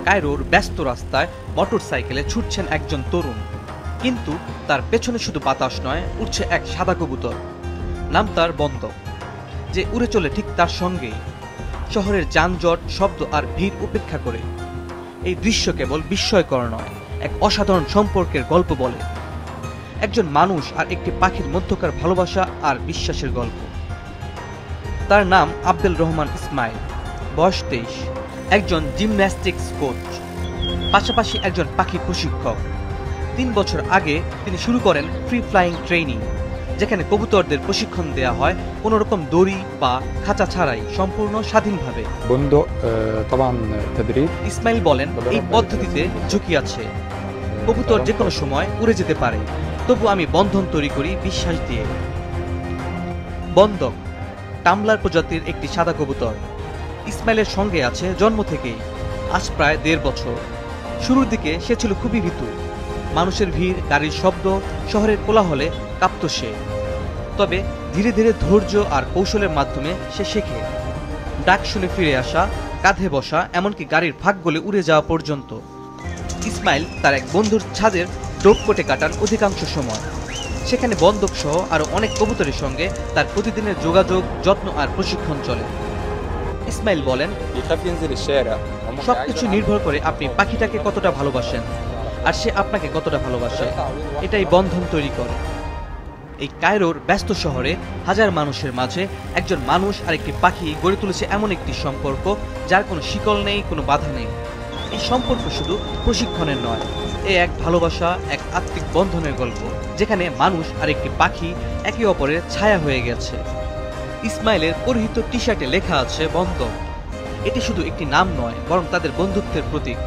কায়রোর ব্যস্ত রাস্তায় মোটরসাইকেলে ছুটছেন একজন তরুণ, কিন্তু তার পেছনে শুধু বাতাস নয়, উঠছে এক সাদা কবুতর। নাম তার বন্ধক, যে উড়ে চলে ঠিক তার সঙ্গেই, শহরের যানজট, শব্দ আর ভিড় উপেক্ষা করে। এই দৃশ্য কেবল বিস্ময়কর নয়, এক অসাধারণ সম্পর্কের গল্প বলে, একজন মানুষ আর একটি পাখির মধ্যকার ভালোবাসা আর বিশ্বাসের গল্প। তার নাম আব্দুল রহমান ইসমাইল, বয়স 23, একজন জিমন্যাস্টিক্স কোচ, পাশাপাশি একজন পাখি প্রশিক্ষক। 3 বছর আগে তিনি শুরু করেন ফ্রি ফ্লাইং ট্রেনিং, যেখানে কবুতরদের প্রশিক্ষণ দেওয়া হয় কোনো রকম দড়ি বা খাঁচা ছাড়াই, সম্পূর্ণ স্বাধীনভাবে। ইসমাইল বলেন, এই পদ্ধতিতে ঝুঁকি আছে, কবুতর যে কোনো সময় উড়ে যেতে পারে, তবু আমি বন্ধন তৈরি করি বিশ্বাস দিয়ে। বন্ধক টামলার প্রজাতির একটি সাদা কবুতর, ইসমাইলের সঙ্গে আছে জন্ম থেকেই, আজ প্রায় 1.5 বছর। শুরুর দিকে সে ছিল খুবই ভীতু, মানুষের ভিড়, গাড়ির শব্দ, শহরের কোলাহলে কাঁপত সে। তবে ধীরে ধীরে ধৈর্য আর কৌশলের মাধ্যমে সে শেখে, ডাক শুনে ফিরে আসা, কাঁধে বসা, এমনকি গাড়ির ফাঁক গলে উড়ে যাওয়া পর্যন্ত। ইসমাইল তার এক বন্ধুর ছাদের ডোপ কোটে কাটান অধিকাংশ সময়। সেখানে বন্ধক সহ আরো অনেক কবুতরের সঙ্গে তার প্রতিদিনের যোগাযোগ, যত্ন আর প্রশিক্ষণ চলে। ইসমাইল বলেন, সবকিছু নির্ভর করে আপনি পাখিটাকে কতটা ভালোবাসেন আর সে আপনাকে কতটা ভালোবাসে, এটাই বন্ধন তৈরি করে। এই কায়রোর ব্যস্ত শহরে হাজার মানুষের মাঝে একজন মানুষ আর একটি পাখি গড়ে তুলেছে এমন একটি সম্পর্ক যার কোনো শিকল নেই, কোনো বাধা নেই। এই সম্পর্ক শুধু প্রশিক্ষণের নয়, এ এক ভালোবাসা, এক আত্মিক বন্ধনের গল্প, যেখানে মানুষ আর একটি পাখি একে অপরের ছায়া হয়ে গেছে। ইসমাইলের পরিহিত টি শার্টে লেখা আছে বন্ধক। এটি শুধু একটি নাম নয়, বরং তাদের বন্ধুত্বের প্রতীক।